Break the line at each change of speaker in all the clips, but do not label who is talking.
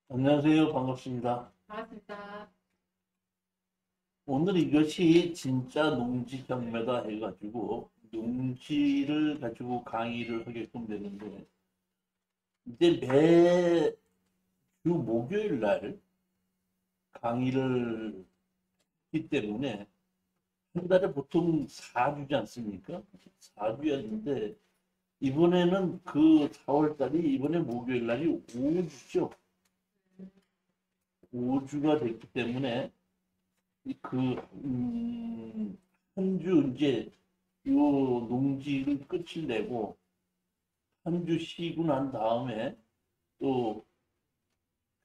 안녕하세요. 반갑습니다.
반갑습니다.
오늘 이것이 진짜 농지 경매다 해가지고 농지를 가지고 강의를 하게끔 되는데 이제 매주 목요일 날 강의를 하기 때문에 한 달에 보통 4주지 않습니까? 4주였는데 이번에는 그 4월 달이 이번에 목요일 날이 5주죠. 5주가 됐기 때문에 그, 한 주 이제 요 농지를 끝을 내고 한 주 쉬고 난 다음에 또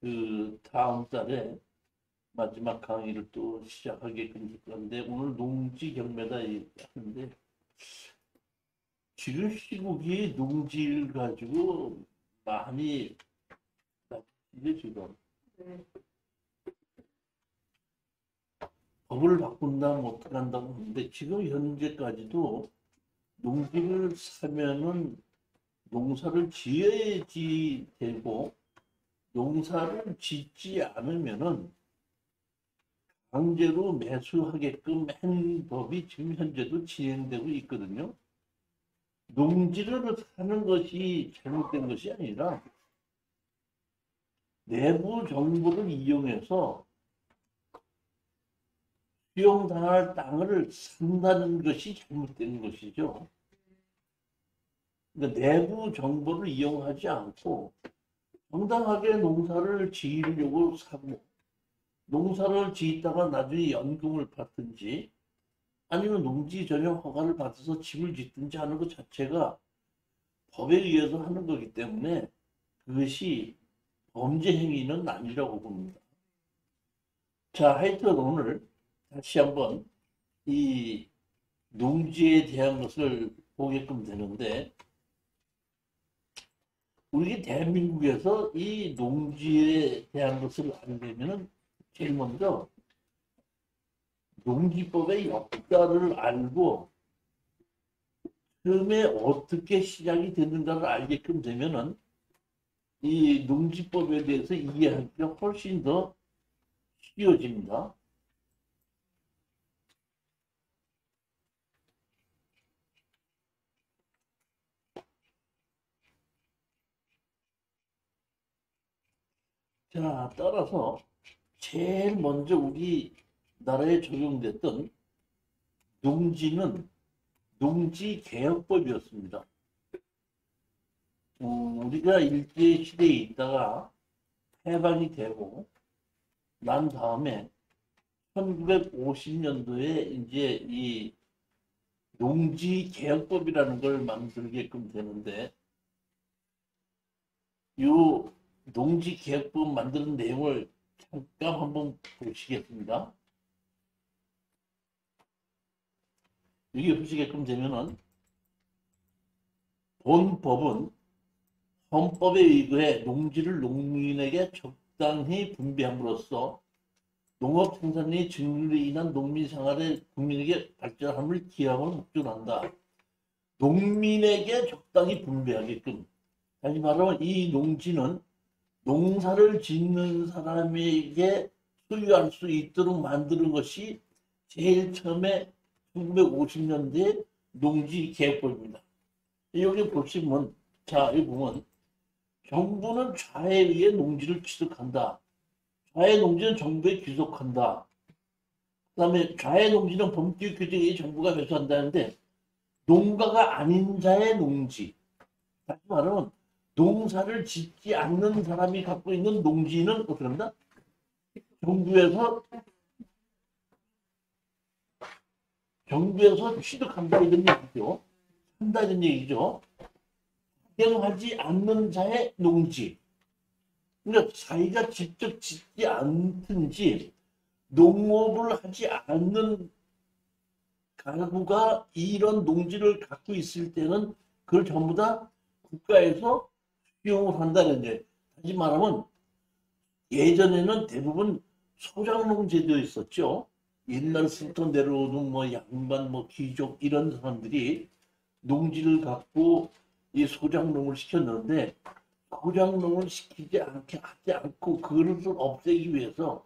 그 다음 달에 마지막 강의를 또 시작하게끔 될 건데 오늘 농지 경매다 하는데 지금 시국이 농지를 가지고 많이 이제 지금
네.
법을 바꾼다면 어떻게 한다고 하는데 지금 현재까지도 농지를 사면은 농사를 지어야지 되고 농사를 짓지 않으면은 강제로 매수하게끔 한 법이 지금 현재도 진행되고 있거든요. 농지를 사는 것이 잘못된 것이 아니라 내부 정보를 이용해서 수용당할 땅을 산다는 것이 잘못된 것이죠. 그러니까 내부 정보를 이용하지 않고 정당하게 농사를 지으려고 사고 농사를 짓다가 나중에 연금을 받든지 아니면 농지 전용 허가를 받아서 집을 짓든지 하는 것 자체가 법에 의해서 하는 거기 때문에 그것이 범죄 행위는 아니라고 봅니다. 자, 하여튼 오늘 다시 한번 이 농지에 대한 것을 보게끔 되는데 우리 대한민국에서 이 농지에 대한 것을 알려면은 제일 먼저 농지법의 역사를 알고 처음에 어떻게 시작이 됐는가를 알게끔 되면은 이 농지법에 대해서 이해하기가 훨씬 더 쉬워집니다. 자, 따라서 제일 먼저 우리나라에 적용됐던 농지는 농지개혁법이었습니다. 우리가 일제시대에 있다가 해방이 되고 난 다음에 1950년도에 이제 이 농지개혁법이라는 걸 만들게끔 되는데 이 농지개혁법 만드는 내용을 잠깐 한번 보시겠습니다. 여기 보시게끔 되면은 본 법은 헌법에 의거해 농지를 농민에게 적당히 분배함으로써 농업 생산의 증진으로 인한 농민 생활의 국민에게 발전함을 기함을 목적으로 한다. 농민에게 적당히 분배하게끔. 다시 말하면 이 농지는 농사를 짓는 사람에게 소유할 수 있도록 만드는 것이 제일 처음에 1950년대 농지개혁법입니다. 여기 보시면 자, 여기 보면 정부는 좌에 의해 농지를 취득한다. 좌의 농지는 정부에 귀속한다. 그다음에 좌의 농지는 법규 규정에 의해 정부가 매수한다는데 농가가 아닌 자의 농지. 다시 말하면 농사를 짓지 않는 사람이 갖고 있는 농지는 어떻게 합니다? 정부에서 정부에서 취득한다 이런 얘기죠. 한다 이런 얘기죠. 활용하지 않는 자의 농지. 그러니까 자기가 직접 짓지 않든지 농업을 하지 않는 가구가 이런 농지를 갖고 있을 때는 그걸 전부 다 국가에서 수용을 한다는 게 다시 말하면 예전에는 대부분 소장농 제도 있었죠. 옛날부터 내려오는 뭐 양반 뭐 귀족 이런 사람들이 농지를 갖고 이 소장농을 시켰는데 고장농을 시키지 않게 하지 않고 그것을 없애기 위해서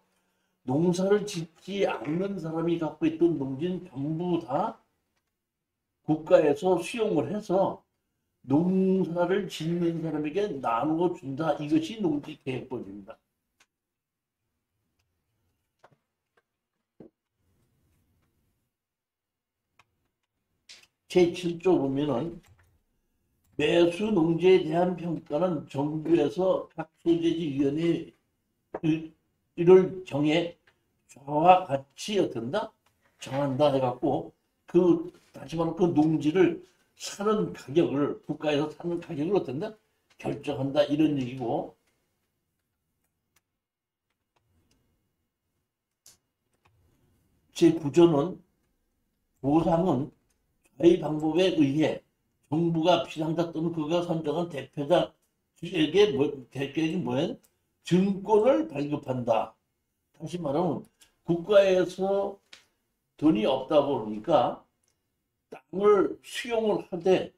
농사를 짓지 않는 사람이 갖고 있던 농지는 전부 다 국가에서 수용을 해서 농사를 짓는 사람에게 나누어 준다. 이것이 농지개혁법입니다. 제7조 보면은 매수 농지에 대한 평가는 정부에서 각 소재지위원회를 정해 좌와 같이 어떤다? 정한다 해갖고 다시 말하면 그 농지를 사는 가격을 국가에서 사는 가격을 어떤다? 결정한다 이런 얘기고 제9조는 보상은 저희 방법에 의해 정부가 비상자 또는 그가 선정한 대표자에게 뭐야? 증권을 발급한다. 다시 말하면 국가에서 돈이 없다 보니까 땅을 수용을 하되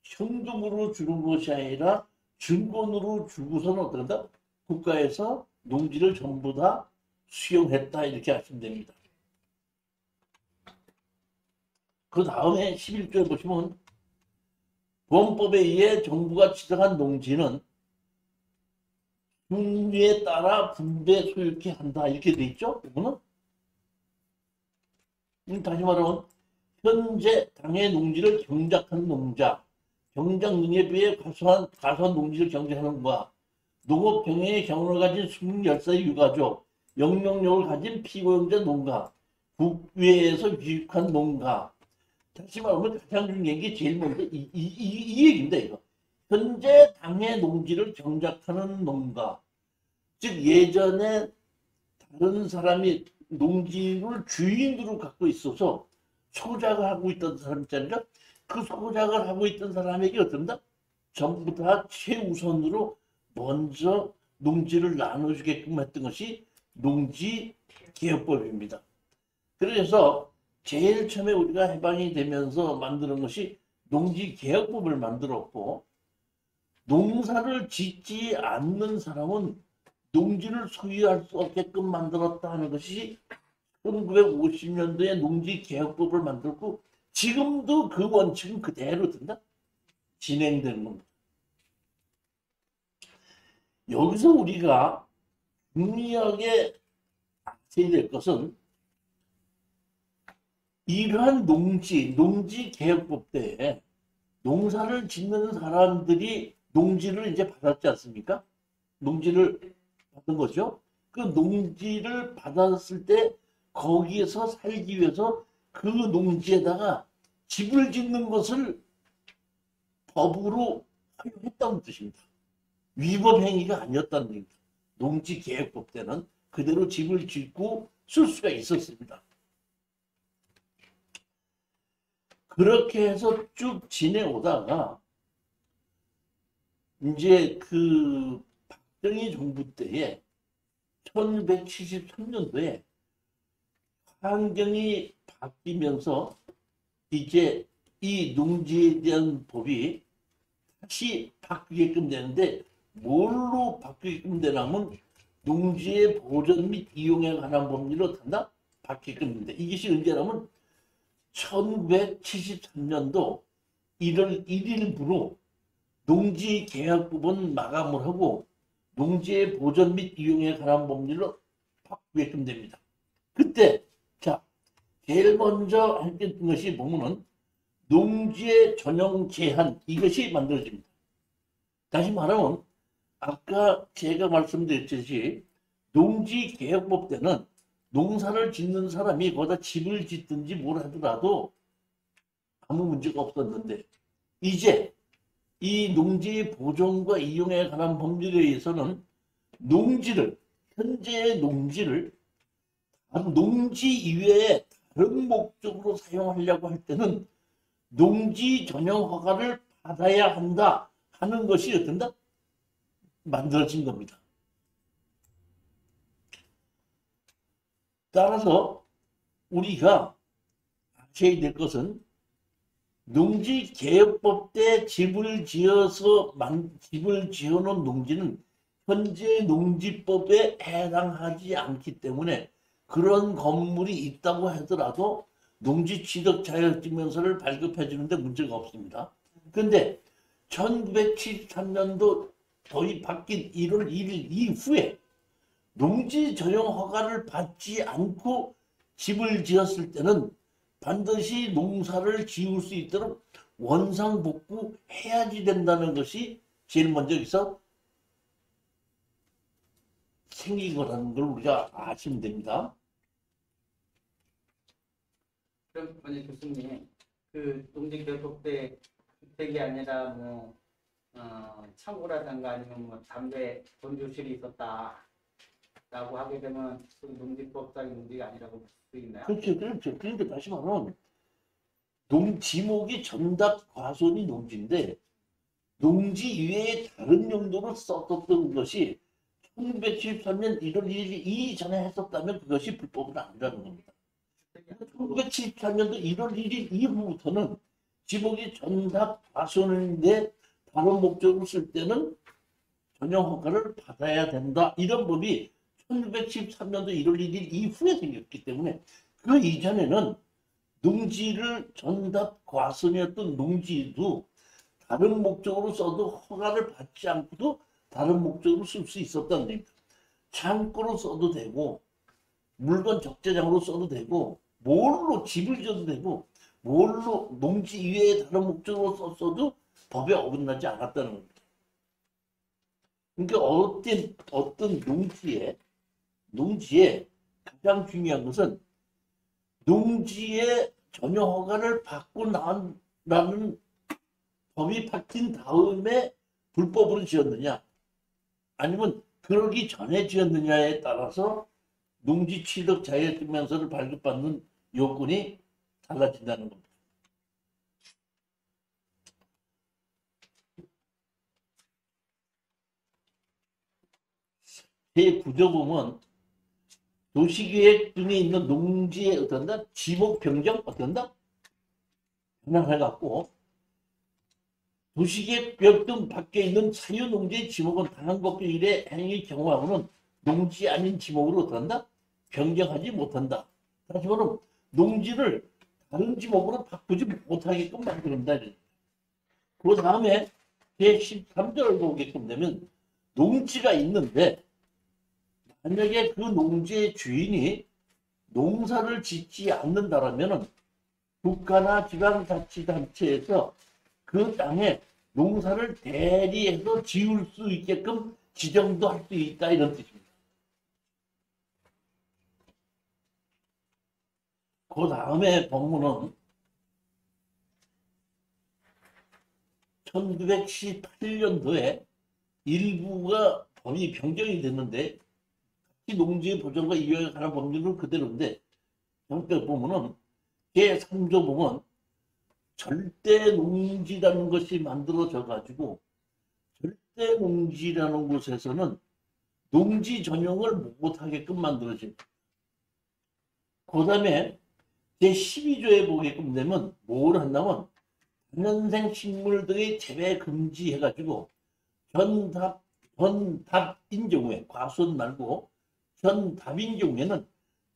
현금으로 주는 것이 아니라 증권으로 주고서는 어떤다? 국가에서 농지를 전부 다 수용했다 이렇게 하시면 됩니다. 그 다음에 11조에 보시면 보험법에 의해 정부가 지정한 농지는 분류에 따라 분배 소유케 한다 이렇게 돼 있죠. 이거는 다시 말하면 현재 당의 농지를 경작하는 농자, 경작 능력에 비해 과소한 농지를 경작하는 것과 농업 경영의 경험을 가진 20살 유가족, 영향력을 가진 피고용자 농가, 국외에서 귀국한 농가. 다시 말하면 가장 중요한 게 제일 먼저 이 얘기입니다. 이거. 현재 당의 농지를 경작하는 농가. 즉 예전에 다른 사람이 농지를 주인으로 갖고 있어서 소작을 하고 있던 사람 있잖아요. 그 소작을 하고 있던 사람에게 어떤다? 전부 다 최우선으로 먼저 농지를 나눠주게끔 했던 것이 농지개혁법입니다. 그래서 제일 처음에 우리가 해방이 되면서 만드는 것이 농지개혁법을 만들었고 농사를 짓지 않는 사람은 농지를 소유할 수 없게끔 만들었다 하는 것이 1950년도에 농지개혁법을 만들고 지금도 그 원칙은 그대로 든다 진행되는 겁니다. 여기서 우리가 중요하게 아셔야 될 것은 이러한 농지개혁법 때에 농사를 짓는 사람들이 농지를 이제 받았지 않습니까? 농지를 받은 거죠. 그 농지를 받았을 때 거기에서 살기 위해서 그 농지에다가 집을 짓는 것을 법으로 허용했다는 뜻입니다. 위법 행위가 아니었다는 얘기입니다. 농지개혁법 때는 그대로 집을 짓고 쓸 수가 있었습니다. 그렇게 해서 쭉 지내오다가 이제 그 박정희 정부 때에 1973년도에 환경이 바뀌면서 이제 이 농지에 대한 법이 다시 바뀌게끔 되는데 뭘로 바뀌게끔 되냐면 농지의 보전 및 이용에 관한 법률로 단다 바뀌게끔 됩니다. 이것이 언제냐면 1973년도 1월 1일부로 농지개혁법은 마감을 하고 농지의 보전 및 이용에 관한 법률로 바뀌게끔 됩니다. 그때 자 제일 먼저 했던 것이 보면은 농지의 전용 제한 이것이 만들어집니다. 다시 말하면 아까 제가 말씀드렸듯이 농지개혁법 때는 농사를 짓는 사람이 거기다 집을 짓든지 뭘 하더라도 아무 문제가 없었는데 이제 이 농지의 보존과 이용에 관한 법률에 의해서는 현재의 농지를 농지 이외에 다른 목적으로 사용하려고 할 때는 농지 전용 허가를 받아야 한다 하는 것이 어떤다? 만들어진 겁니다. 따라서 우리가 아셔야 될 것은 농지개혁법 때 집을 지어놓은 농지는 현재 농지법에 해당하지 않기 때문에 그런 건물이 있다고 하더라도 농지취득 자격증명서를 발급해 주는데 문제가 없습니다. 그런데 1973년도 법이 바뀐 1월 1일 이후에 농지 전용 허가를 받지 않고 집을 지었을 때는 반드시 농사를 지을 수 있도록 원상복구 해야지 된다는 것이 제일 먼저 여기서 생긴 거라는 걸 우리가 아시면 됩니다.
그럼 만약 교수님 그 농지개혁법 때 주택이 아니라 뭐 창고라든가 아니면 뭐 담배 건조실이 있었다라고 하게 되면 그 농지법상 농지가 아니라고 볼 수 있나요?
그렇죠, 그렇죠. 그런데 다시 말하면 지목이 전답 과손이 농지인데 농지 이외에 다른 용도로 썼던 것이 1973년 1월 1일 이전에 했었다면 그것이 불법은 아니라는 겁니다. 1974년도 1월 1일 이후부터는 지목이 전답 과손인데 다른 목적으로 쓸 때는 전용 허가를 받아야 된다. 이런 법이 1913년도 1월 1일 이후에 생겼기 때문에 그 이전에는 농지를 전답 과손이었던 농지도 다른 목적으로 써도 허가를 받지 않고도 다른 목적으로 쓸 수 있었다는 얘기입니다. 창고로 써도 되고 물건 적재장으로 써도 되고 뭘로 집을 지어도 되고 뭘로 농지 이외에 다른 목적으로 썼어도 법에 어긋나지 않았다는 겁니다. 그러니까 어떤 농지에 가장 중요한 것은 농지의 전용 허가를 받고 나라는 법이 바뀐 다음에 불법으로 지었느냐 아니면 그러기 전에 지었느냐에 따라서 농지 취득 자격증명서를 발급받는 요건이 달라진다는 겁니다. 제9조 보면 도시계획 중에 있는 농지의 어떤다 지목 변경 어떤다 변환해갖고 도시계획 등 밖에 있는 사유농지의 지목은 단한법규 일의 행위 경우하고는 농지 아닌 지목으로 어떤다 변경하지 못한다. 다시 말하면 농지를 다른 지목으로 바꾸지 못하게끔 만든다. 그 다음에 제13조를 보게끔 되면 농지가 있는데 만약에 그 농지의 주인이 농사를 짓지 않는다라면 국가나 지방자치단체에서 그 땅에 농사를 대리해서 지을 수 있게끔 지정도 할 수 있다 이런 뜻입니다. 그 다음에 법문은 1918년도에 일부가 법이 변경이 됐는데 농지의 보전과 이용에 관한 법률은 그대로인데 그러니까 보면은 제3조 보면 절대 농지라는 것이 만들어져 가지고 절대 농지라는 곳에서는 농지 전용을 못하게끔 만들어집니다. 그 다음에 제12조에 보게끔 되면 뭘 한다면 단연생 식물 등의 재배 금지해가지고 전답인 경우에 과수원 말고 전답인 경우에는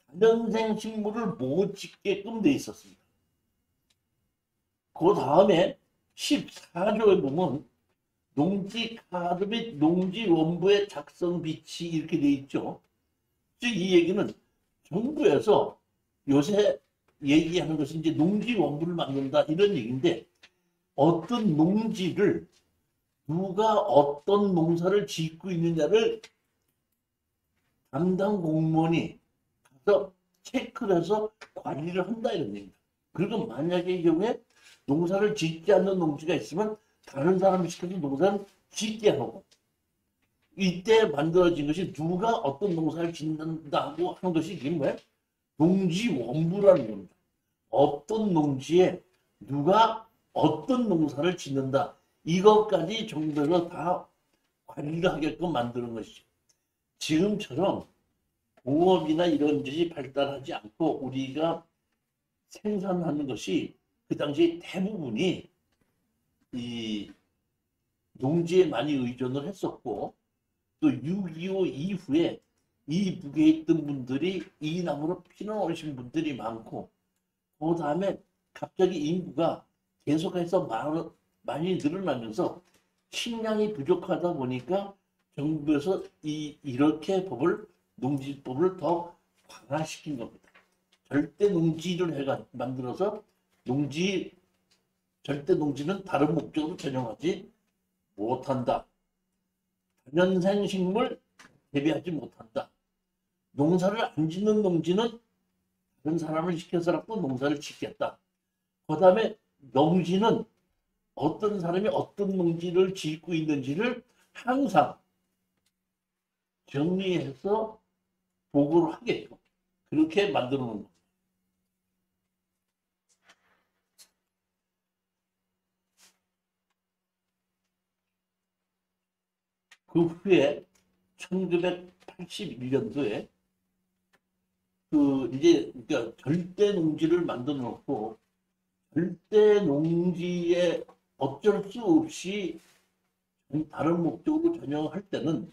단연생 식물을 못 짓게끔 돼 있었습니다. 그 다음에 14조에 보면 농지 카드 및 농지 원부의 작성 비치 이렇게 돼 있죠. 즉 이 얘기는 정부에서 요새 얘기하는 것이 이제 농지 원부를 만든다 이런 얘기인데 어떤 농지를 누가 어떤 농사를 짓고 있느냐를 담당 공무원이 가서 체크를 해서 관리를 한다 이런 얘기입니다. 그리고 만약에 이 경우에 농사를 짓지 않는 농지가 있으면 다른 사람이 시켜서 농사를 짓게 하고 이때 만들어진 것이 누가 어떤 농사를 짓는다고 하는 것이 이게 뭐예요? 농지 원부라는 겁니다. 어떤 농지에 누가 어떤 농사를 짓는다. 이것까지 정부에서 다 관리를 하게끔 만드는 것이죠. 지금처럼 공업이나 이런 것이 발달하지 않고 우리가 생산하는 것이 그 당시 대부분이 이 농지에 많이 의존을 했었고, 또 6.25 이후에 이북에 있던 분들이 이 나무로 피난 오신 분들이 많고, 그 다음에 갑자기 인구가 계속해서 많이 늘어나면서 식량이 부족하다 보니까 정부에서 이렇게 농지법을 더 강화시킨 겁니다. 절대 농지를 만들어서 절대 농지는 다른 목적으로 전용하지 못한다. 다년생 식물 재배하지 못한다. 농사를 안 짓는 농지는 다른 사람을 시켜서라도 농사를 짓겠다. 그 다음에 농지는 어떤 사람이 어떤 농지를 짓고 있는지를 항상 정리해서 보고를 하게끔 그렇게 만들어 놓은 겁니다. 그 후에 1981년도에 그러니까 절대 농지를 만들어 놓고 절대 농지에 어쩔 수 없이 다른 목적으로 전용할 때는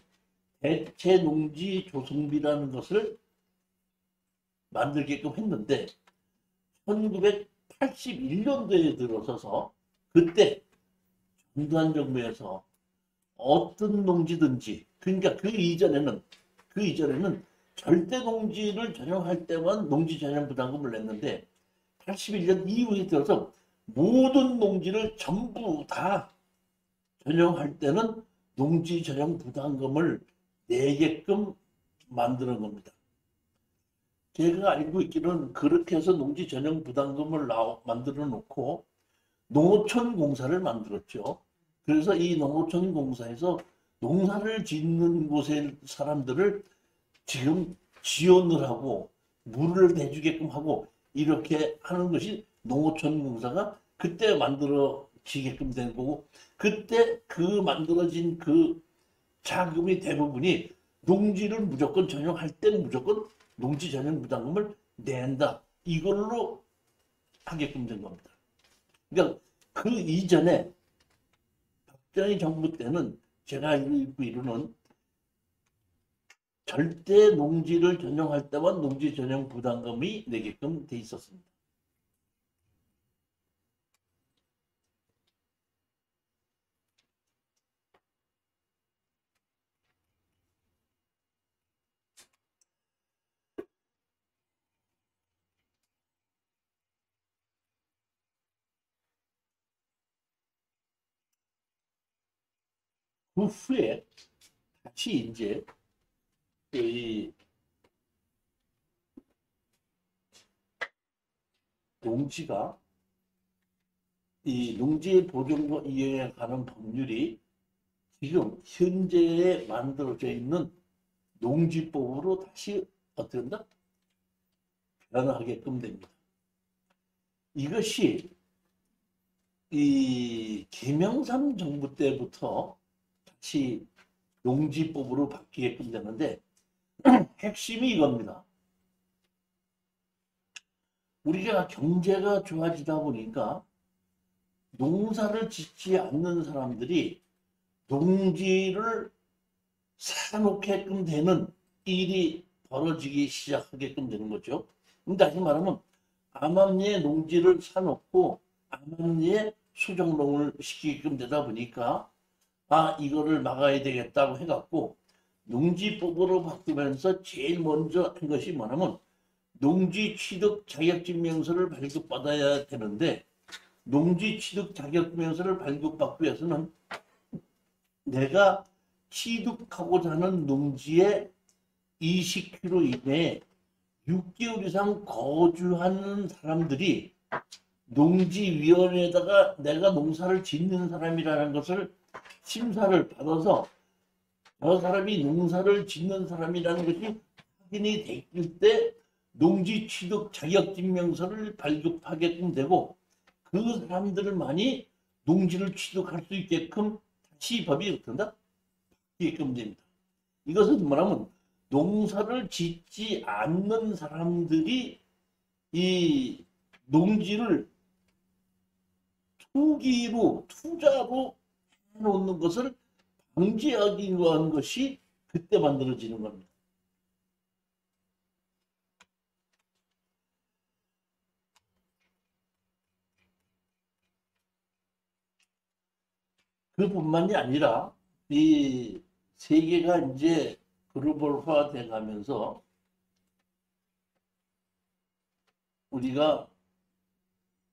대체 농지 조성비라는 것을 만들게끔 했는데 1981년도에 들어서서 그때 전두환 정부에서 어떤 농지든지 그러니까 그 이전에는 절대 농지를 전용할 때만 농지 전용 부담금을 냈는데 81년 이후에 들어서 모든 농지를 전부 다 전용할 때는 농지 전용 부담금을 내게끔 만드는 겁니다. 제가 알고 있기로는 그렇게 해서 농지 전용 부담금을 만들어 놓고 농어촌 공사를 만들었죠. 그래서 이 농어촌 공사에서 농사를 짓는 곳의 사람들을 지금 지원을 하고 물을 대주게끔 하고 이렇게 하는 것이 농어촌 공사가 그때 만들어지게끔 된 거고, 그때 그 만들어진 그 자금이 대부분이 농지를 무조건 전용할 때는 무조건 농지 전용 부담금을 낸다. 이걸로 하게끔 된 겁니다. 그러니까 그 이전에 박정희 정부 때는 제가 알고 있기로는 절대 농지를 전용할 때만 농지 전용 부담금이 내게끔 돼 있었습니다. 그 후에 다시 이제 이 농지가 이 농지 보존과 이행에 관한 법률이 지금 현재에 만들어져 있는 농지법으로 다시 어떻게 한다? 변화하게끔 됩니다. 이것이 이 김영삼 정부 때부터 다시 농지법으로 바뀌게끔 되는데 핵심이 이겁니다. 우리가 경제가 좋아지다 보니까 농사를 짓지 않는 사람들이 농지를 사놓게끔 되는 일이 벌어지기 시작하게끔 되는 거죠. 다시 말하면 암암리에 농지를 사놓고 암암리에 수정농을 시키게끔 되다 보니까 이거를 막아야 되겠다고 해갖고 농지법으로 바꾸면서 제일 먼저 한 것이 뭐냐면 농지 취득 자격증명서를 발급받아야 되는데, 농지 취득 자격증명서를 발급받기 위해서는 내가 취득하고자 하는 농지의 20km 이내에 6개월 이상 거주하는 사람들이 농지위원회에다가 내가 농사를 짓는 사람이라는 것을 심사를 받아서 저 사람이 농사를 짓는 사람이라는 것이 확인이 됐을 때 농지 취득 자격증명서를 발급하게끔 되고, 그 사람들만이 농지를 취득할 수 있게끔 다시 법이 어떤다? 바뀌게끔 됩니다. 이것은 뭐냐면 농사를 짓지 않는 사람들이 이 농지를 투기로 투자로 해놓는 것을 방지하기 위한 것이 그때 만들어지는 겁니다. 그뿐만이 아니라 이 세계가 이제 글로벌화 돼 가면서 우리가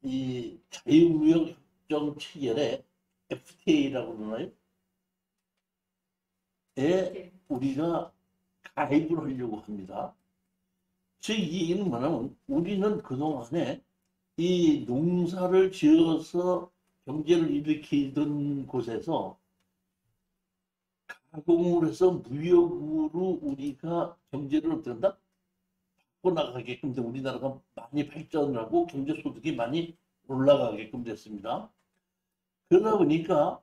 이 자유무역 협정 체결에 FTA라고 그러나요? 에 우리가 가입을 하려고 합니다. 즉, 이 얘기는 뭐냐면 우리는 그동안에 이 농사를 지어서 경제를 일으키던 곳에서 가공을 해서 무역으로 우리가 경제를 어떻게 한다? 바꿔나가게끔 돼 우리나라가 많이 발전을 하고 경제 소득이 많이 올라가게끔 됐습니다. 그러다 보니까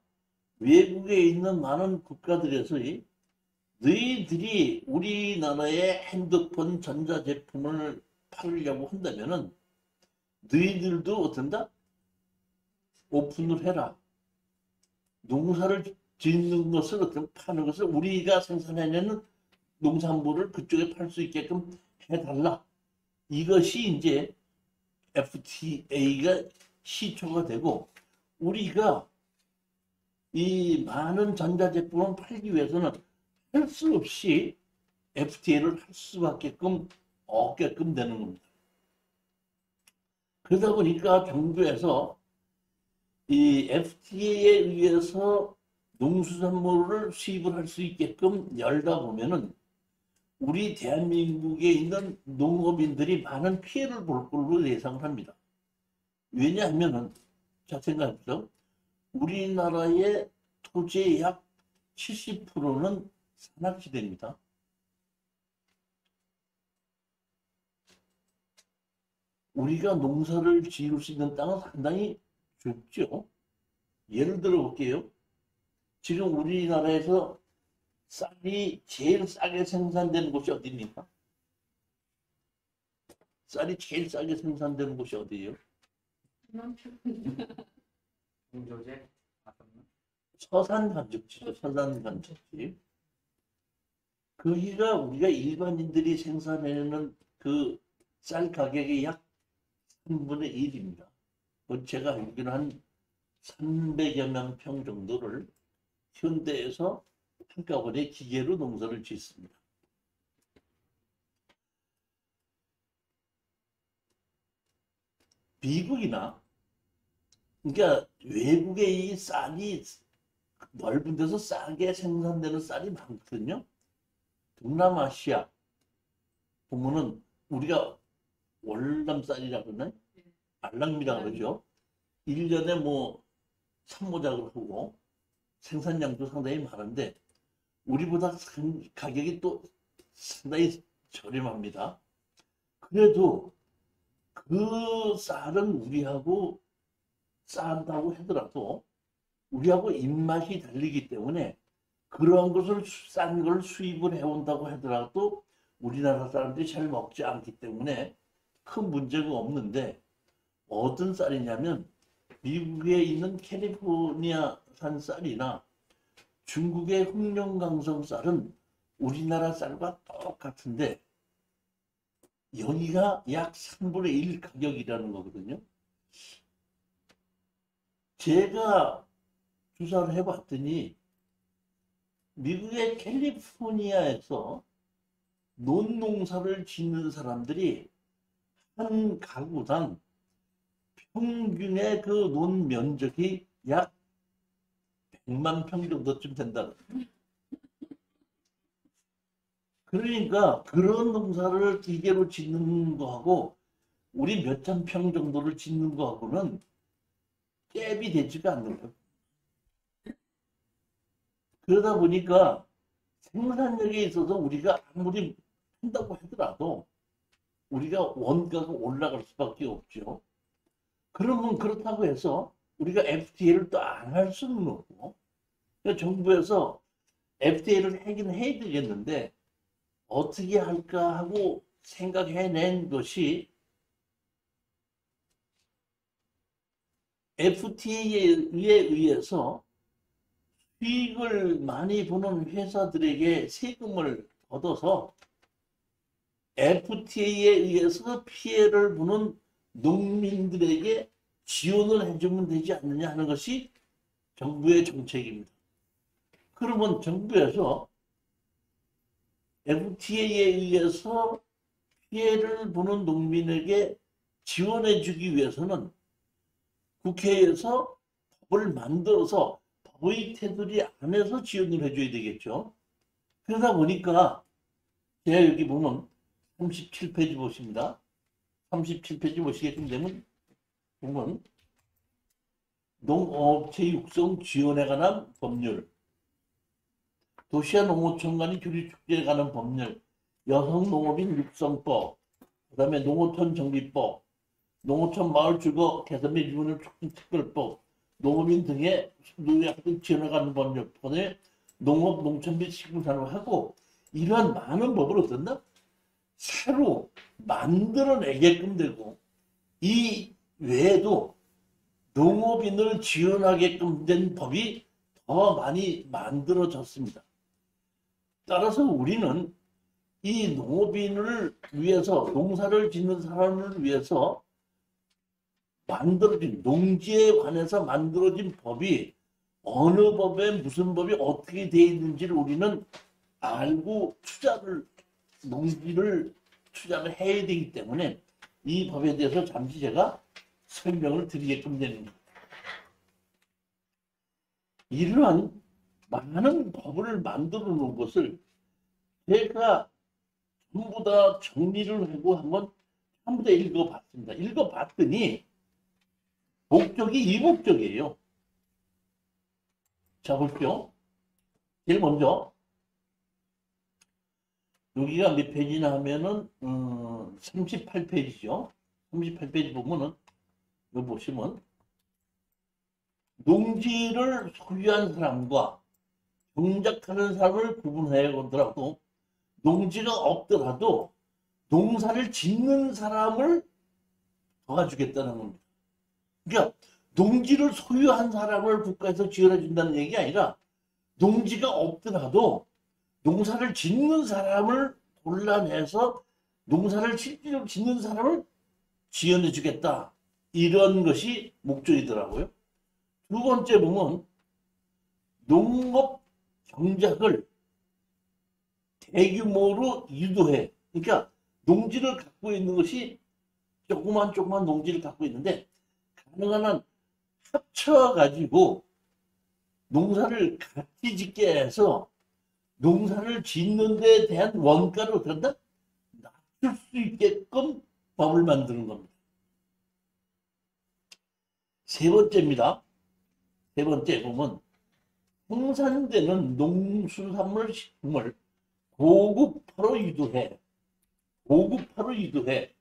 외국에 있는 많은 국가들에서 너희들이 우리나라의 핸드폰 전자제품을 팔려고 한다면은 너희들도 어떤다? 오픈을 해라. 농사를 짓는 것을 어떤 파는 것을 우리가 생산해내는 농산물을 그쪽에 팔 수 있게끔 해달라. 이것이 이제 FTA가 시초가 되고 우리가 이 많은 전자제품을 팔기 위해서는 할 수 없이 FTA를 할 수밖에 없게끔 되는 겁니다. 그러다 보니까 정부에서 이 FTA에 의해서 농수산물을 수입을 할 수 있게끔 열다 보면은 우리 대한민국에 있는 농업인들이 많은 피해를 볼 걸로 예상을 합니다. 왜냐하면은 자 생각해보세요. 우리나라의 토지의 약 70%는 산악지대입니다. 우리가 농사를 지을 수 있는 땅은 상당히 좁죠. 예를 들어 볼게요. 지금 우리나라에서 쌀이 제일 싸게 생산되는 곳이 어디입니까? 쌀이 제일 싸게 생산되는 곳이 어디예요?
공조제?
서산간접지죠. 서산간접지. 거기가 우리가 일반인들이 생산해내는 그 쌀 가격의 약 3분의 1입니다. 제가 알기로 한 300여 명 평 정도를 현대에서 한꺼번에 기계로 농사를 짓습니다. 미국이나 그러니까 외국에 이 쌀이 넓은 데서 싸게 생산되는 쌀이 많거든요. 동남아시아 보면은 우리가 월남쌀이라고 그러나요? 알랑미라 그러죠. 1년에 뭐 산모작을 하고 생산량도 상당히 많은데 우리보다 가격이 또 상당히 저렴합니다. 그래도 그 쌀은 우리하고 싼다고 하더라도 우리하고 입맛이 다르기 때문에 그러한 것을 싼 걸 수입을 해온다고 하더라도 우리나라 사람들이 잘 먹지 않기 때문에 큰 문제가 없는데 어떤 쌀이냐면 미국에 있는 캘리포니아산 쌀이나 중국의 흑룡강성 쌀은 우리나라 쌀과 똑같은데 여기가 약 3분의 1 가격이라는 거거든요. 제가 조사를 해봤더니 미국의 캘리포니아에서 논농사를 짓는 사람들이 한 가구당 평균의 그 논 면적이 약 100만 평 정도쯤 된다. 그러니까 그런 농사를 기계로 짓는 거하고 우리 몇천 평 정도를 짓는 거하고는 갭이 되지가 않는 거예요. 그러다 보니까 생산력에 있어서 우리가 아무리 한다고 하더라도 우리가 원가가 올라갈 수밖에 없죠. 그러면 그렇다고 해서 우리가 FTA를 또 안 할 수는 없고 그러니까 정부에서 FTA를 하긴 해야 되겠는데 어떻게 할까 하고 생각해낸 것이 FTA에 의해서 수익을 많이 버는 회사들에게 세금을 얻어서 FTA에 의해서 피해를 보는 농민들에게 지원을 해주면 되지 않느냐 하는 것이 정부의 정책입니다. 그러면 정부에서 FTA에 의해서 피해를 보는 농민에게 지원해 주기 위해서는 국회에서 법을 만들어서 법의 테두리 안에서 지원을 해줘야 되겠죠. 그러다 보니까 제가 여기 보면 37페이지 보십니다. 37페이지 보시게끔 되면 보면 농업체 육성 지원에 관한 법률, 도시와 농어촌 간의 교류 축제에 관한 법률, 여성농업인 육성법, 그 다음에 농어촌 정비법, 농어촌 마을 주거 개선 및 유인을 촉진 특별법, 농업인 등의 노예학생 지원에 관한 법률, 그다음에 농업, 농촌 및 식품산업하고 이러한 많은 법을 어떤다? 새로 만들어내게끔 되고 이 외에도 농업인을 지원하게끔 된 법이 더 많이 만들어졌습니다. 따라서 우리는 이 농업인을 위해서 농사를 짓는 사람을 위해서 만들어진 농지에 관해서 만들어진 법이 어느 법에 무슨 법이 어떻게 되어 있는지를 우리는 알고 농지를 투자를 해야 되기 때문에 이 법에 대해서 잠시 제가 설명을 드리게끔 되는 겁니다. 이러한 많은 법을 만들어 놓은 것을 제가 전부 다 정리를 하고 한번 전부 다 읽어봤습니다. 읽어봤더니 목적이 이 목적이에요. 자, 볼게요. 제일 먼저 여기가 몇 페이지나 하면은 38페이지죠. 38페이지 보면은 여기 보시면 농지를 소유한 사람과 경작하는 사람을 구분해 보더라도 농지가 없더라도 농사를 짓는 사람을 도와주겠다는 겁니다. 그러니까 농지를 소유한 사람을 국가에서 지원해 준다는 얘기 아니라 농지가 없더라도 농사를 짓는 사람을 골라내서 농사를 실제로 짓는 사람을 지원해 주겠다. 이런 것이 목적이더라고요. 두 번째 보면 농업 경작을 대규모로 유도해. 그러니까 농지를 갖고 있는 것이 조그만 농지를 갖고 있는데 가능한 한 합쳐가지고 농사를 같이 짓게 해서 농사를 짓는 데 대한 원가를 어떻게 한다? 낮출 수 있게끔 법을 만드는 겁니다. 세 번째입니다. 세 번째 보면 생산되는 농수산물 식품을 고급화로 유도해. 고급화로 유도해.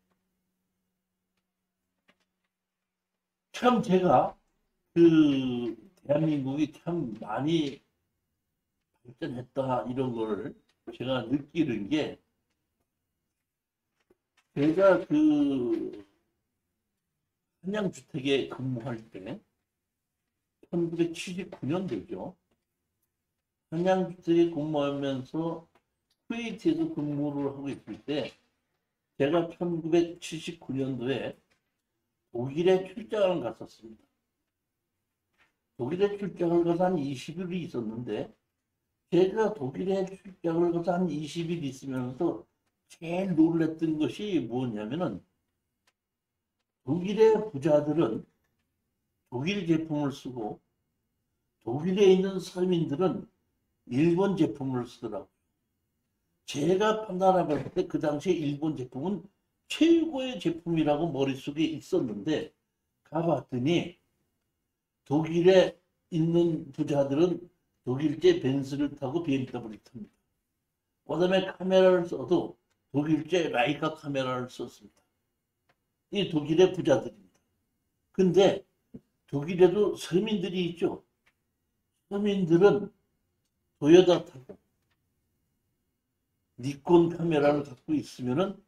참 제가 대한민국이 참 많이 발전했다 이런 걸 제가 느끼는 게 제가 한양주택에 근무할 때 1979년도죠. 한양주택에 근무하면서 쿠웨이트에서 근무를 하고 있을 때 제가 1979년도에 독일에 출장을 갔었습니다. 독일에 출장을 가서 한 20일이 있었는데 제가 독일에 출장을 가서 한 20일 있으면서 제일 놀랐던 것이 뭐냐면은 독일의 부자들은 독일 제품을 쓰고 독일에 있는 서민들은 일본 제품을 쓰더라고요. 제가 판단해봤을 때 그 당시에 일본 제품은 최고의 제품이라고 머릿속에 있었는데 가봤더니 독일에 있는 부자들은 독일제 벤츠를 타고 BMW를 탑니다. 그 다음에 카메라를 써도 독일제 라이카 카메라를 썼습니다. 이 독일의 부자들입니다. 근데 독일에도 서민들이 있죠. 서민들은 도요타 타고 니콘 카메라를 갖고 있으면은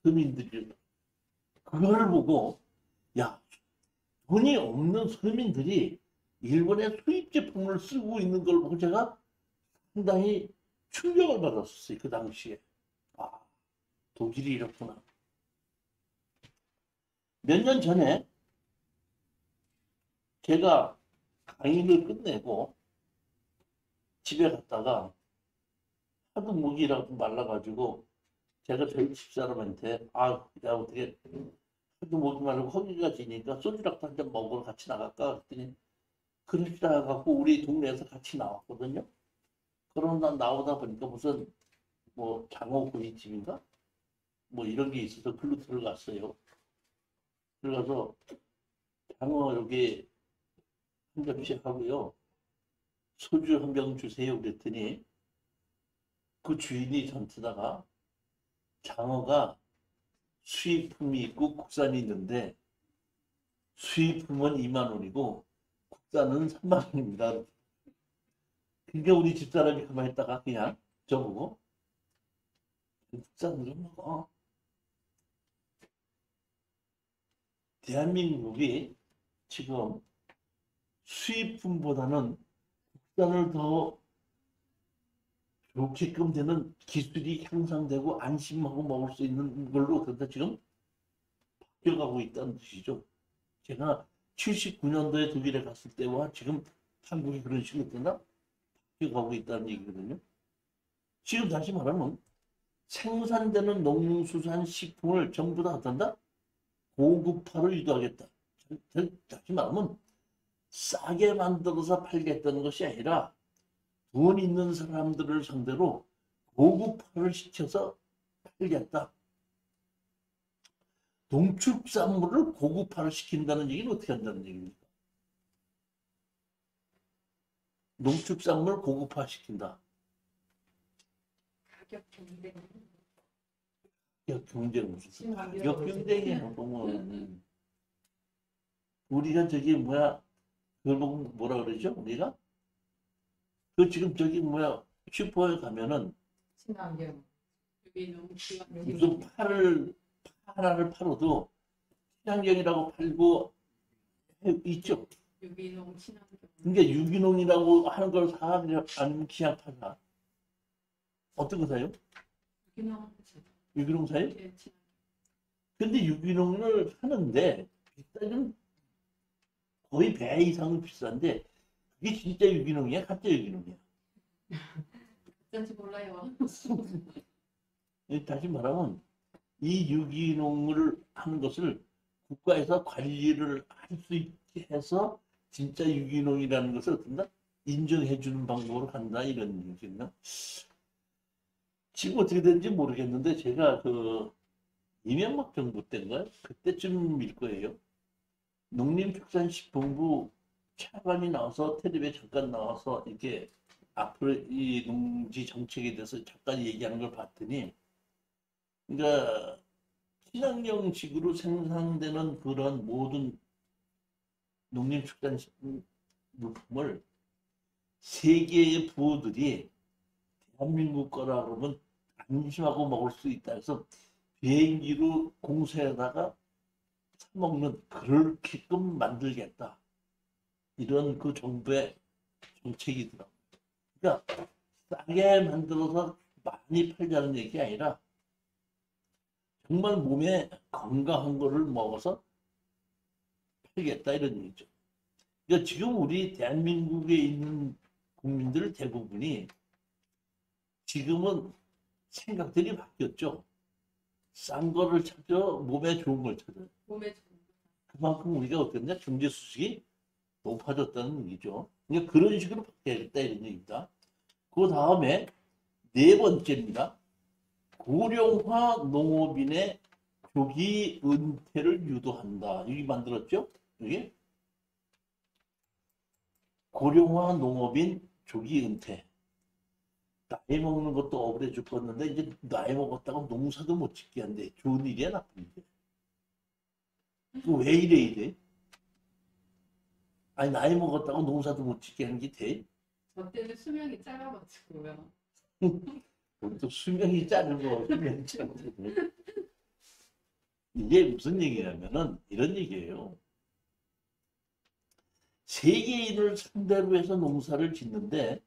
서민들이 그걸 보고 야 돈이 없는 서민들이 일본의 수입 제품을 쓰고 있는 걸 보고 제가 상당히 충격을 받았었어요. 그 당시에. 아, 독일이 이렇구나. 몇 년 전에 제가 강의를 끝내고 집에 갔다가 하도 목이라도 말라가지고 제가 저희 집사람한테 야 어떻게 하도 목이 말라고 허기가 지니까 소주라도 한잔 먹으러 같이 나갈까 그랬더니 그러시다 갖고 우리 동네에서 같이 나왔거든요. 그러다 나오다 보니까 무슨 뭐 장어구이집인가 뭐 이런 게 있어서 글로 들어갔어요. 들어가서 장어 여기 한 접시 하고요. 소주 한 병 주세요. 그랬더니 그 주인이 전트다가 장어가 수입품이 있고 국산이 있는데 수입품은 2만 원이고 국산은 3만 원입니다. 그러니까 우리 집사람이 가만히 있다가 그냥 저보고 국산으로 먹어. 대한민국이 지금 수입품보다는 국산을 더 좋게끔 되는 기술이 향상되고 안심하고 먹을 수 있는 걸로 그런데 지금 바뀌어가고 있다는 뜻이죠. 제가 79년도에 독일에 갔을 때와 지금 한국이 그런 식으로 되나 바뀌어가고 있다는 얘기거든요. 지금 다시 말하면 생산되는 농수산식품을 전부 다 어떤다? 고급화를 유도하겠다. 다시 말하면 싸게 만들어서 팔겠다는 것이 아니라 돈 있는 사람들을 상대로 고급화를 시켜서 팔겠다. 농축산물을 고급화를 시킨다는 얘기는 어떻게 한다는 얘기입니까? 농축산물 고급화 시킨다.
가격 경쟁.
가격 경쟁 무슨 가격 경쟁이야. 보면 우리가 저기 뭐야 그걸 보고 뭐라 그러죠? 우리가 그 지금 저기 뭐야 슈퍼에 가면은
친환경. 유기농
무슨 팔 하나를 팔아도 친환경이라고 팔고 있죠.
유기농 친환경.
그러니까 유기농이라고 하는 걸 사 아니면 그냥 팔아. 어떤 거 사요?
유기농
유기농 사요?
친환경.
근데 유기농을 하는데 비싸면 거의 배 이상은 비싼데 그게 진짜 유기농이야? 가짜 유기농이야?
어쩐지 몰라요.
다시 말하면 이 유기농을 하는 것을 국가에서 관리를 할 수 있게 해서 진짜 유기농이라는 것을 어떤다? 인정해 주는 방법으로 간다 이런 얘기겠나? 지금 어떻게 되는지 모르겠는데 제가 그 이명박 정부 때인가 그때쯤일 거예요. 농림축산식품부 차관이 나와서 텔레비에 잠깐 나와서 이렇게 앞으로 이 농지 정책에 대해서 잠깐 얘기하는 걸 봤더니 그러니까 친환경식으로 생산되는 그런 모든 농림축산식품 물품을 세계의 부호들이 대한민국 거라 그러면 안심하고 먹을 수 있다 해서 비행기로 공수해다가 사먹는 그렇게끔 만들겠다. 이런 그 정부의 정책이더라고요. 그러니까 싸게 만들어서 많이 팔자는 얘기 아니라 정말 몸에 건강한 거를 먹어서 팔겠다 이런 얘기죠. 그러니까 지금 우리 대한민국에 있는 국민들 대부분이 지금은 생각들이 바뀌었죠. 싼 거를 찾아 몸에 좋은 걸 찾아요.
몸에 좋은 거.
그만큼 우리가 어땠냐? 경제 수익이 높아졌다는 얘기죠. 그러니까 그런 식으로 바뀌어야겠다 이런 얘기입니다. 그 다음에 네 번째입니다. 고령화 농업인의 조기 은퇴를 유도한다. 여기 만들었죠? 여기 고령화 농업인 조기 은퇴. 나이 먹는 것도 억울해 죽겠는데 이제 나이 먹었다고 농사도 못 짓게 한대. 좋은 일이야 나쁜 일이야? 왜 이래? 아니 나이 먹었다고 농사도 못 짓게 하는 게 돼?
저 때는 수명이 짧아가지고요.
또 수명이 짧은 거 수명이 짧은 거. 이게 무슨 얘기냐면은 이런 얘기예요. 세계인을 상대로 해서 농사를 짓는데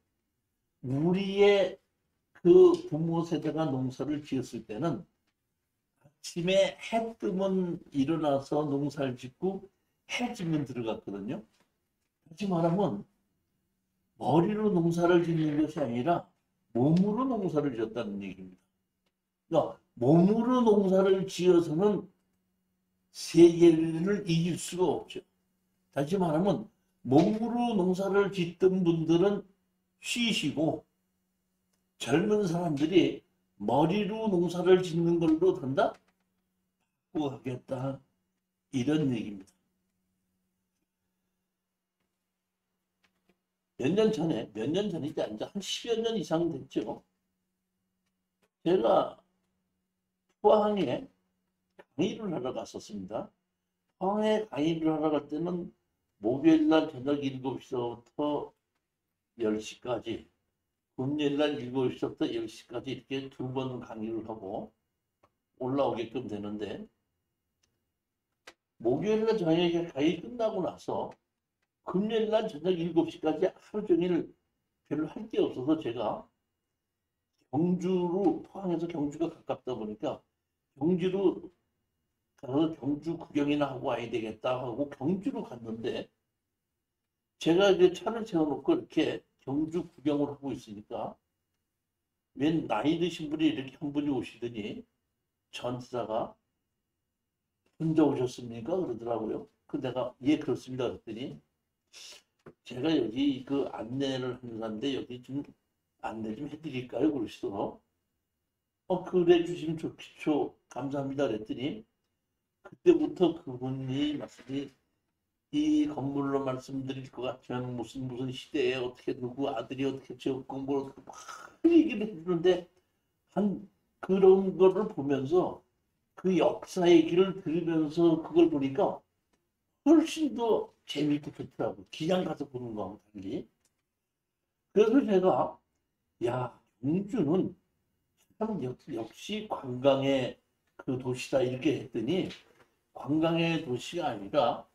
우리의 그 부모 세대가 농사를 지었을 때는 아침에 해 뜨면 일어나서 농사를 짓고 해 지면 들어갔거든요. 다시 말하면 머리로 농사를 짓는 것이 아니라 몸으로 농사를 지었다는 얘기입니다. 그러니까 몸으로 농사를 지어서는 세계를 이길 수가 없죠. 다시 말하면 몸으로 농사를 짓던 분들은 쉬시고 젊은 사람들이 머리로 농사를 짓는 걸로 된다? 바꾸겠다. 이런 얘기입니다. 몇 년 전이지 한 10여 년 이상 됐죠. 제가 포항에 강의를 하러 갔었습니다. 포항에 강의를 하러 갈 때는 목요일날 저녁 7시부터 10시까지, 금요일날 7시부터 10시까지 이렇게 두 번 강의를 하고 올라오게끔 되는데, 목요일날 저녁에 강의 끝나고 나서 금요일날 저녁 7시까지 하루 종일 별로 할 게 없어서 제가 경주로, 포항에서 경주가 가깝다 보니까 경주로 가서 경주 구경이나 하고 와야 되겠다 하고 경주로 갔는데, 제가 이제 차를 세워놓고 이렇게 경주 구경을 하고 있으니까 웬 나이 드신 분이 이렇게 한 분이 오시더니 전사가 혼자 오셨습니까? 그러더라고요. 그 내가 예 그렇습니다 그랬더니, 제가 여기 그 안내를 하는데 여기 좀 안내 좀 해드릴까요? 그러시더라고요. 그래 주시면 좋죠. 감사합니다. 그랬더니 그때부터 그분이 말씀이, 이 건물로 말씀드릴 것 같으면 무슨 시대에 어떻게 누구 아들이 어떻게 지었고 공부를 어떻게 막 얘기를 해주는데, 한 그런 거를 보면서 그 역사 얘기를 들으면서 그걸 보니까 훨씬 더 재미있고 좋더라고요. 기장 가서 보는 거하고 달리. 그래서 제가 야, 경주는 참 역시 관광의 그 도시다 이렇게 했더니, 관광의 도시가 아니라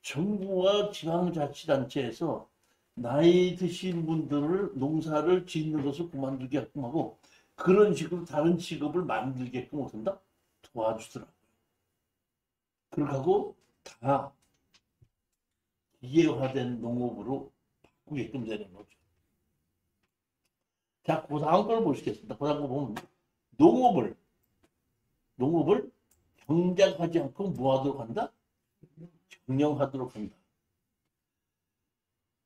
정부와 지방자치단체에서 나이 드신 분들을 농사를 짓는 것을 그만두게끔 하고 그런 식으로 다른 직업을 만들게끔 어떤다? 도와주더라고요. 그러고 다 기계화된 농업으로 바꾸게끔 되는 거죠. 자, 그 다음 걸 보시겠습니다. 그 다음 거 보면 농업을 경작하지 않고 뭐 하도록 한다? 경영하도록 한다.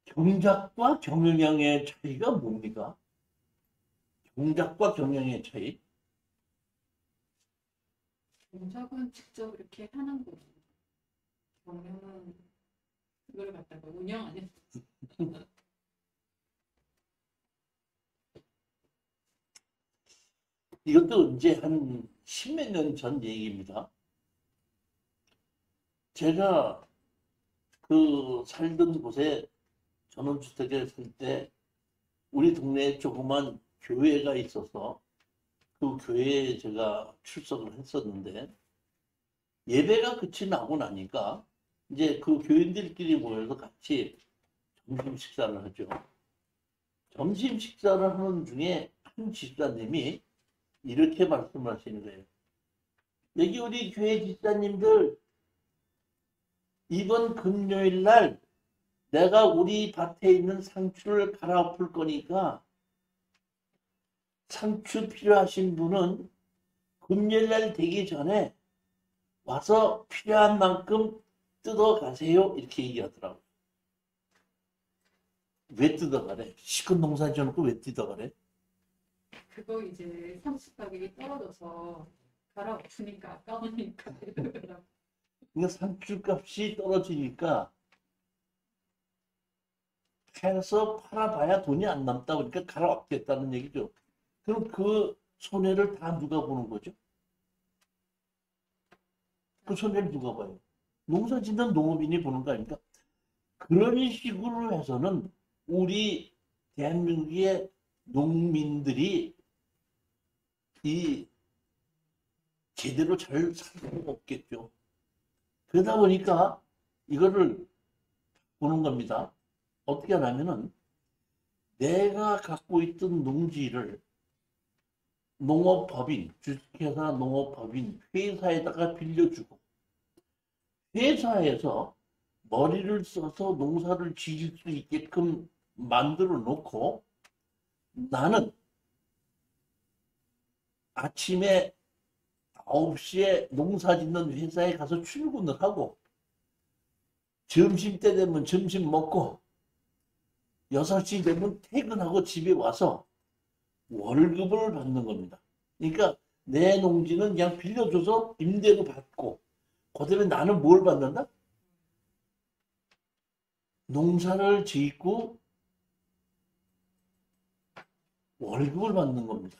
경작과 경영의 차이가 뭡니까? 경작과 경영의 차이.
공작은 직접 이렇게 하는 거고, 경영은 그걸 갖다가 운영 안 해.
이것도 이제 한 십몇 년 전 얘기입니다. 제가 그 살던 곳에, 전원주택에 살 때 우리 동네에 조그만 교회가 있어서 그 교회에 제가 출석을 했었는데, 예배가 끝이 나고 나니까 이제 그 교인들끼리 모여서 같이 점심 식사를 하죠. 점심 식사를 하는 중에 한 집사님이 이렇게 말씀을 하시는 거예요. 여기 우리 교회 집사님들, 이번 금요일 날 내가 우리 밭에 있는 상추를 갈아엎을 거니까 상추 필요하신 분은 금요일 날 되기 전에 와서 필요한 만큼 뜯어 가세요. 이렇게 얘기하더라고요. 왜 뜯어가래? 시컷 농사 지어놓고 왜 뜯어가래?
그거 이제 상수 가격이 떨어져서 갈아엎으니까 아까우니까 이러더라고.
그러니까 상추값이 떨어지니까 해서 팔아봐야 돈이 안 남다 보니까 갈아엎겠다는 얘기죠. 그럼 그 손해를 다 누가 보는 거죠? 그 손해를 누가 봐요? 농사 짓는 농업인이 보는 거 아닙니까? 그런 식으로 해서는 우리 대한민국의 농민들이 이 제대로 잘 살 수가 없겠죠. 그러다 보니까 이거를 바꾸는 겁니다. 어떻게 하냐면은 내가 갖고 있던 농지를 농업법인, 주식회사 농업법인 회사에다가 빌려주고 회사에서 머리를 써서 농사를 지을 수 있게끔 만들어 놓고 나는 아침에 9시에 농사 짓는 회사에 가서 출근을 하고 점심때 되면 점심 먹고 6시 되면 퇴근하고 집에 와서 월급을 받는 겁니다. 그러니까 내 농지는 그냥 빌려줘서 임대료 받고 그다음에 나는 뭘 받는다? 농사를 짓고 월급을 받는 겁니다.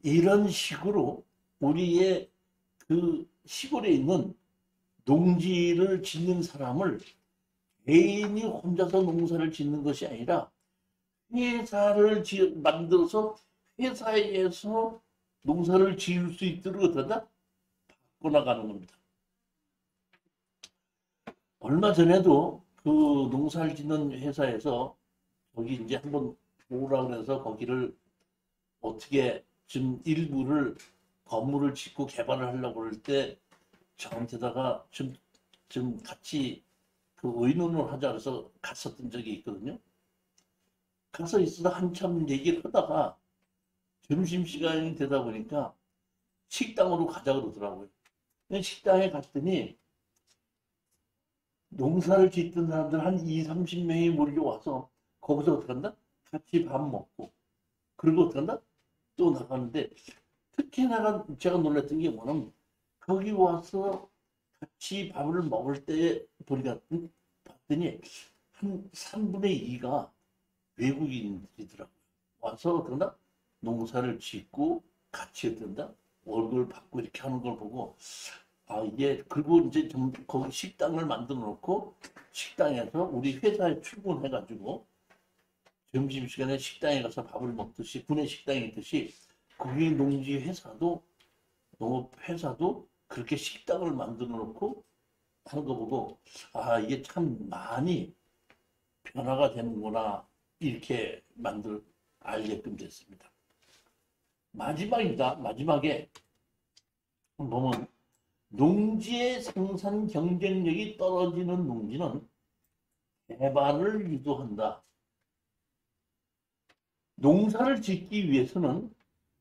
이런 식으로 우리의 그 시골에 있는 농지를 짓는 사람을 개인이 혼자서 농사를 짓는 것이 아니라 회사를 만들어서 회사에서 농사를 지을 수 있도록 어떠다? 바꿔나가는 겁니다. 얼마 전에도 그 농사를 짓는 회사에서 거기 이제 한번 오라 그래서 거기를 어떻게 좀 일부를 건물을 짓고 개발을 하려고 그럴 때 저한테다가 좀 같이 그 의논을 하자 그래서 갔었던 적이 있거든요. 가서 있어서 한참 얘기를 하다가 점심시간이 되다 보니까 식당으로 가자 그러더라고요. 식당에 갔더니 농사를 짓던 사람들 한 2, 30명이 몰려와서 거기서 어떻게 한다? 같이 밥 먹고 그리고 어떻게 한다? 또 나가는데 특히 제가 놀랐던 게 뭐냐면 거기 와서 같이 밥을 먹을 때 보니까 봤더니 한 3분의 2가 외국인들이더라고요. 와서 어떻게 한다? 농사를 짓고 같이 어떻게 한다? 월급을 받고 이렇게 하는 걸 보고 아, 이게, 그리고 이제 좀 거기 식당을 만들어 놓고 식당에서 우리 회사에 출근해가지고 점심시간에 식당에 가서 밥을 먹듯이 군내 식당에 있듯이 거기 농지 회사도 농업회사도 그렇게 식당을 만들어 놓고 하는 거 보고 아, 이게 참 많이 변화가 되는구나 이렇게 알게끔 됐습니다. 마지막입니다. 마지막에 보면 농지의 생산 경쟁력이 떨어지는 농지는 개발을 유도한다. 농사를 짓기 위해서는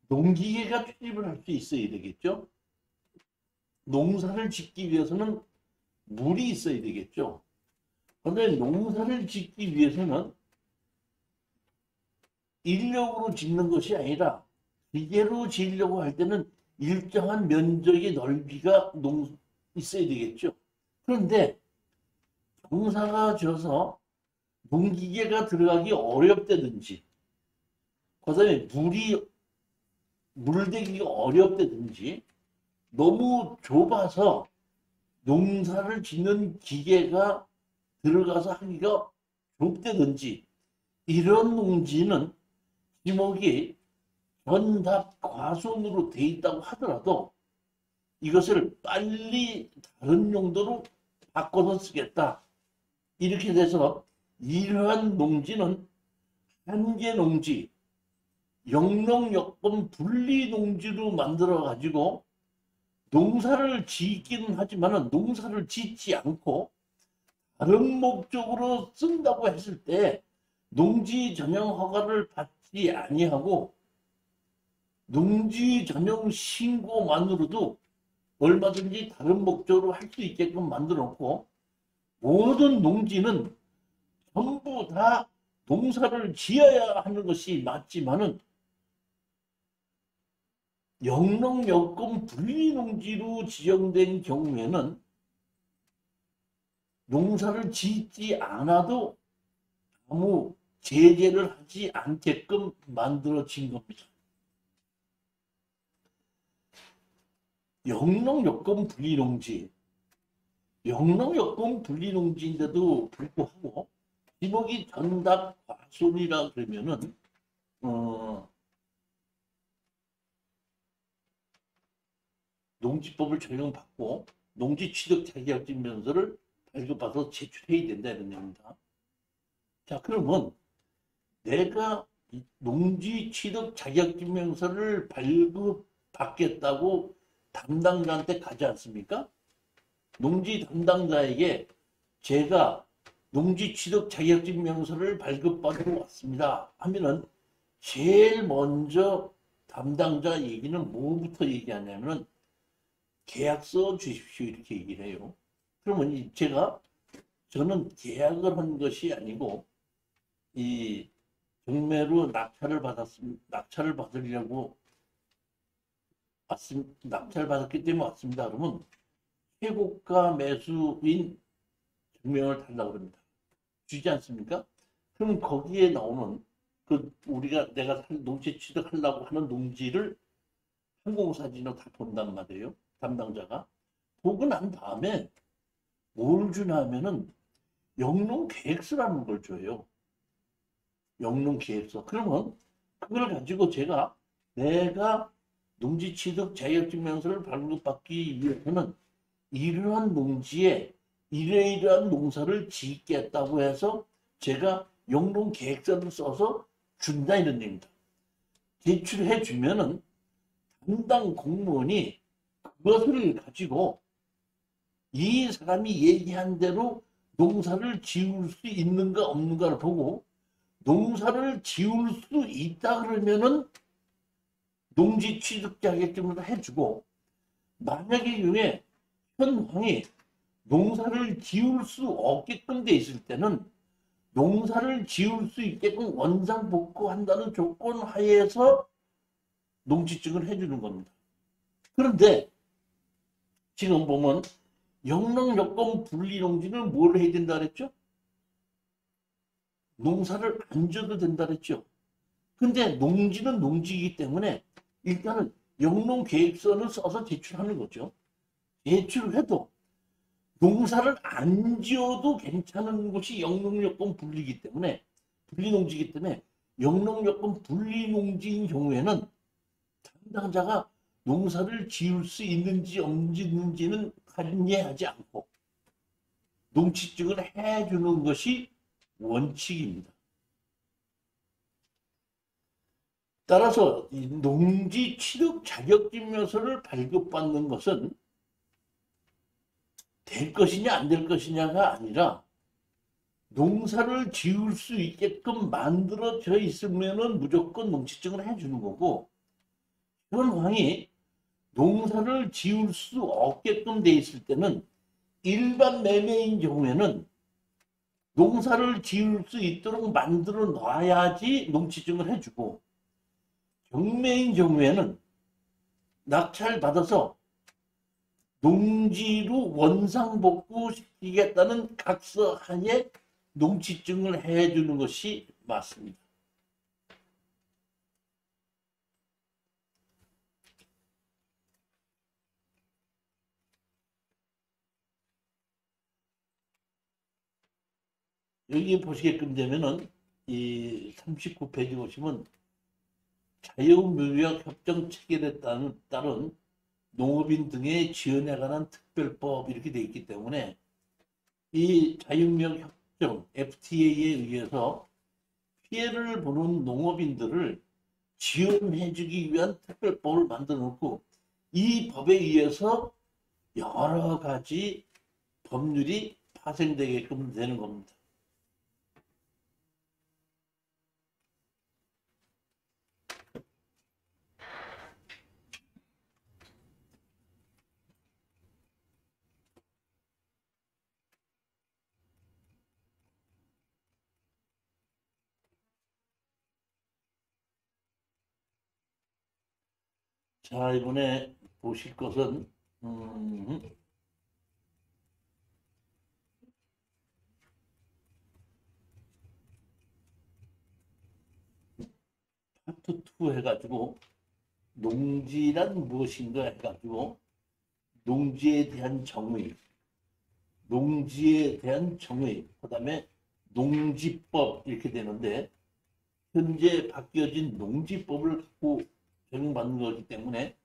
농기계가 출입을 할 수 있어야 되겠죠. 농사를 짓기 위해서는 물이 있어야 되겠죠. 그런데 농사를 짓기 위해서는 인력으로 짓는 것이 아니라 기계로 지으려고 할 때는 일정한 면적의 넓이가 있어야 되겠죠. 그런데 농사가 져서 농기계가 들어가기 어렵다든지 그다음에 물대기가 어렵다든지 너무 좁아서 농사를 짓는 기계가 들어가서 하기가 좁다든지 이런 농지는 지목이 전답 과수원으로 돼 있다고 하더라도 이것을 빨리 다른 용도로 바꿔서 쓰겠다. 이렇게 돼서 이러한 농지는 한계 농지, 영농역분 분리 농지로 만들어 가지고 농사를 짓기는 하지만 농사를 짓지 않고 다른 목적으로 쓴다고 했을 때 농지 전용 허가를 받지 아니하고 농지 전용 신고만으로도 얼마든지 다른 목적으로 할 수 있게끔 만들어 놓고 모든 농지는 전부 다 농사를 지어야 하는 것이 맞지만은 영농여건 분리농지로 지정된 경우에는 농사를 짓지 않아도 아무 제재를 하지 않게끔 만들어진 겁니다. 영농여건 분리농지, 영농여건 분리농지인데도 불구하고 지목이 전답 과수원이라 그러면은 농지법을 적용받고 농지 취득 자격증 면서를 발급받아서 제출해야 된다 이런 얘기입니다. 자, 그러면 내가 이 농지 취득 자격증명서를 발급받겠다고 담당자한테 가지 않습니까? 농지 담당자에게 제가 농지 취득 자격증명서를 발급받으러 왔습니다 하면은 제일 먼저 담당자 얘기는 뭐부터 얘기하냐면은 계약서 주십시오 이렇게 얘기를 해요. 그러면 저는 계약을 한 것이 아니고 이 경매로 낙찰을 받으려고 낙찰을 받았기 때문에 왔습니다. 그러면 최고가 매수인 증명을 달라고 합니다. 주지 않습니까? 그럼 거기에 나오는 내가 농지 취득하려고 하는 농지를 항공사진으로 다 본단 말이에요. 담당자가. 보고 난 다음에 뭘 주냐 하면은 영농 계획서라는 걸 줘요. 영농 계획서. 그러면 그걸 가지고 내가 농지 취득 자격증명서를 발급받기 위해서는 이러한 농지에 이러이러한 농사를 짓겠다고 해서 제가 영농 계획서를 써서 준다 이런 얘기입니다. 제출해 주면은 담당 공무원이 그것을 가지고 이 사람이 얘기한 대로 농사를 지을 수 있는가 없는가를 보고 농사를 지을 수 있다 그러면은 농지 취득 자격증을 해주고 만약에 중에 현황이 농사를 지을 수 없게끔 돼 있을 때는 농사를 지을 수 있게끔 원상복구한다는 조건 하에서 농지증을 해주는 겁니다. 그런데 지금 보면 영농여건 분리농지는 뭘 해야 된다 그랬죠? 농사를 안 져도 된다 그랬죠. 근데 농지는 농지이기 때문에 일단은 영농계획서를 써서 제출하는 거죠. 제출해도 농사를 안 지어도 괜찮은 곳이 영농여건 분리농지이기 때문에 영농여건 분리농지인 경우에는 담당자가 농사를 지을 수 있는지 없는지는 관여하지 않고 농지증을 해주는 것이 원칙입니다. 따라서 이 농지 취득 자격증명서를 발급받는 것은 될 것이냐 안 될 것이냐가 아니라 농사를 지을 수 있게끔 만들어져 있으면은 무조건 농지증을 해주는 거고 현황이 농사를 지을 수 없게끔 돼 있을 때는 일반 매매인 경우에는 농사를 지을 수 있도록 만들어 놔야지 농지증을 해주고 경매인 경우에는 낙찰 받아서 농지로 원상복구 시키겠다는 각서 하에 농지증을 해주는 것이 맞습니다. 여기 보시게끔 되면은 이 39페이지 보시면 자유무역협정 체결에 따른 농업인 등의 지원에 관한 특별법 이렇게 되어 있기 때문에 이 자유무역협정 FTA에 의해서 피해를 보는 농업인들을 지원해주기 위한 특별법을 만들어 놓고 이 법에 의해서 여러 가지 법률이 파생되게끔 되는 겁니다. 자, 이번에 보실 것은 파트 2 해가지고 농지란 무엇인가 해가지고 농지에 대한 정의, 그 다음에 농지법 이렇게 되는데 현재 바뀌어진 농지법을 갖고 적용받는 거기 때문에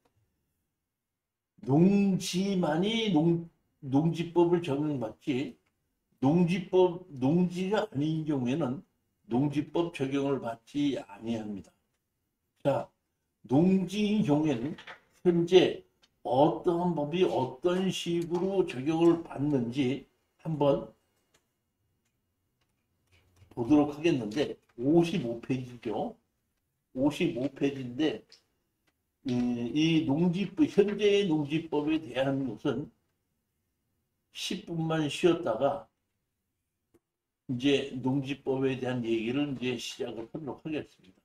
농지만이 농지법을 적용받지 농지가 아닌 경우에는 농지법 적용을 받지 아니합니다. 자, 농지인 경우에는 현재 어떠한 법이 어떤 식으로 적용을 받는지 한번 보도록 하겠는데 55페이지죠. 55페이지인데 이 농지법, 현재의 농지법에 대한 것은 10분만 쉬었다가 이제 농지법에 대한 얘기를 이제 시작을 하도록 하겠습니다.